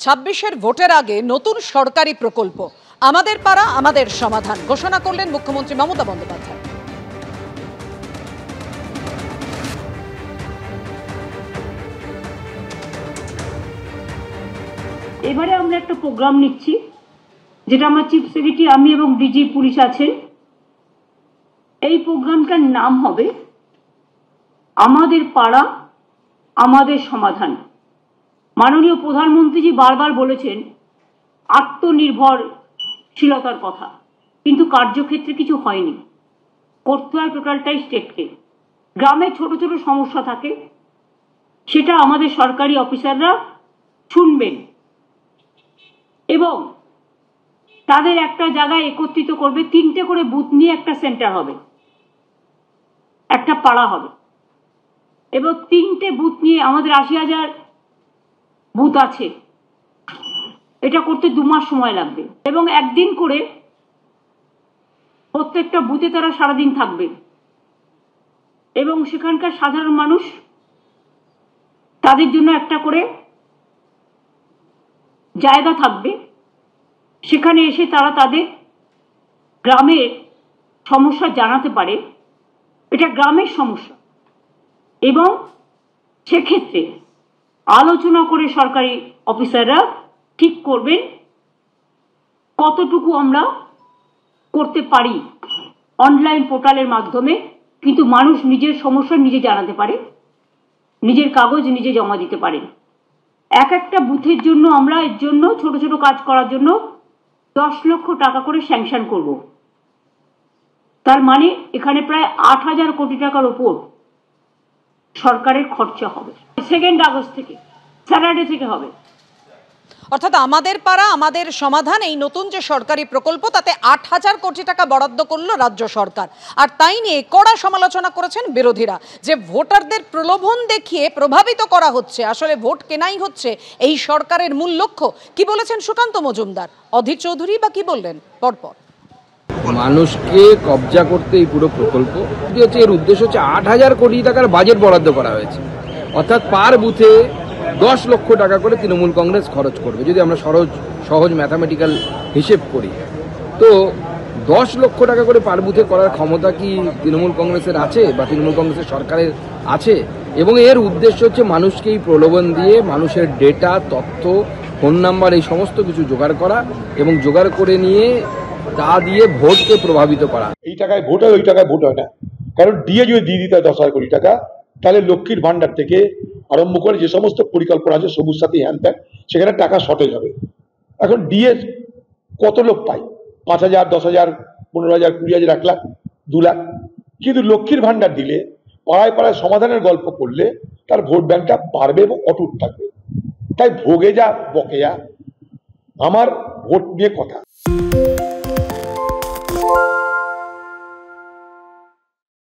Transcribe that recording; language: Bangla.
26-এর ভোটের আগে নতুন সরকারি প্রকল্প আমাদের পাড়া আমাদের সমাধান ঘোষণা করলেন মুখ্যমন্ত্রী মমতা বন্দ্যোপাধ্যায়। এবারে আমরা একটা প্রোগ্রাম নিচ্ছি, যেটা আমার চিফ সেক্রেটারি, আমি এবং ডিজি পুলিশ আছেন। এই প্রোগ্রামটার নাম হবে আমাদের পাড়া আমাদের সমাধান। মাননীয় প্রধানমন্ত্রীজি বারবার বলেছেন আত্মনির্ভরশীলতার কথা, কিন্তু কার্যক্ষেত্রে কিছু হয়নি। করতে হয় টোটালটাই স্টেটকে। গ্রামে ছোট ছোট সমস্যা থাকে, সেটা আমাদের সরকারি অফিসাররা শুনবেন এবং তাদের একটা জায়গায় একত্রিত করবে। 3টে করে বুথ নিয়ে একটা সেন্টার হবে, একটা পাড়া হবে এবং 3টে বুথ নিয়ে আমাদের 80,000 বুথ আছে। এটা করতে 2 মাস সময় লাগবে এবং একদিন করে প্রত্যেকটা বুথে তারা সারাদিন থাকবে এবং সেখানকার সাধারণ মানুষ তাদের জন্য একটা করে জায়গা থাকবে, সেখানে এসে তারা তাদের গ্রামের সমস্যা জানাতে পারে। এটা গ্রামের সমস্যা এবং সেক্ষেত্রে আলোচনা করে সরকারি অফিসাররা ঠিক করবেন কতটুকু আমরা করতে পারি অনলাইন পোর্টালের মাধ্যমে। কিন্তু মানুষ নিজের সমস্যা নিজে জানাতে পারে, নিজের কাগজ নিজে জমা দিতে পারে। এক একটা বুথের জন্য আমরা এর জন্য ছোট ছোট কাজ করার জন্য 10 লক্ষ টাকা করে স্যাংশন করব। তার মানে এখানে প্রায় 8,000 কোটি টাকার উপর সরকারের খরচা হবে। 2 আগস্ট থেকে, স্যাটারডে থেকে হবে। অর্থাৎ আমাদের পাড়া আমাদের সমাধান এই নতুন যে সরকারি প্রকল্প, তাতে 8,000 কোটি টাকা বরাদ্দ করলো রাজ্য সরকার। আর তাই নিয়ে কড়া সমালোচনা করেছেন বিরোধীরা, যে ভোটারদের প্রলোভন দেখিয়ে প্রভাবিত করা হচ্ছে, আসলে ভোট কেনাই হচ্ছে এই সরকারের মূল লক্ষ্য। কি বলেছেন সুকান্ত মজুমদার, অধীর চৌধুরী বা কি বললেন পরপর। মানুষকে কবজা করতে এই পুরো প্রকল্প হচ্ছে, এর উদ্দেশ্য হচ্ছে 8,000 কোটি টাকার বাজেট বরাদ্দ করা হয়েছে। অর্থাৎ পার বুথে 10 লক্ষ টাকা করে তৃণমূল কংগ্রেস খরচ করবে। যদি আমরা সহজ ম্যাথামেটিক্যাল হিসেব করি, তো 10 লক্ষ টাকা করে পার বুথে করার ক্ষমতা কি তৃণমূল কংগ্রেসের আছে বা তৃণমূল কংগ্রেসের সরকারের আছে? এবং এর উদ্দেশ্য হচ্ছে মানুষকে এই প্রলোভন দিয়ে মানুষের ডেটা, তথ্য, ফোন নাম্বার এই সমস্ত কিছু জোগাড় করা এবং জোগাড় করে নিয়ে তা দিয়ে ভোটকে প্রভাবিত করা। এই টাকায় ভোট হয়, ওই টাকায় ভোট হয় না। কারণ ডিএ যদি দিয়ে দিতে হয় 10,000 কোটি টাকা, তাহলে লক্ষ্মীর ভান্ডার থেকে আরম্ভ করে যে সমস্ত পরিকল্পনা আছে, সবুজ সাথী হ্যান ত্যান, সেখানে টাকা শর্টেজ হবে। এখন ডিএ কত লোক পায়? 5,000, 10,000, 15,000, 20,000, 1 লাখ, 2 লাখ। কিন্তু লক্ষ্মীর ভান্ডার দিলে, পাড়ায় পাড়ায় সমাধানের গল্প করলে তার ভোট ব্যাংকটা বাড়বে এবং অটুট থাকবে। তাই ভোগে যা বকেয়া, আমার ভোট নিয়ে কথা।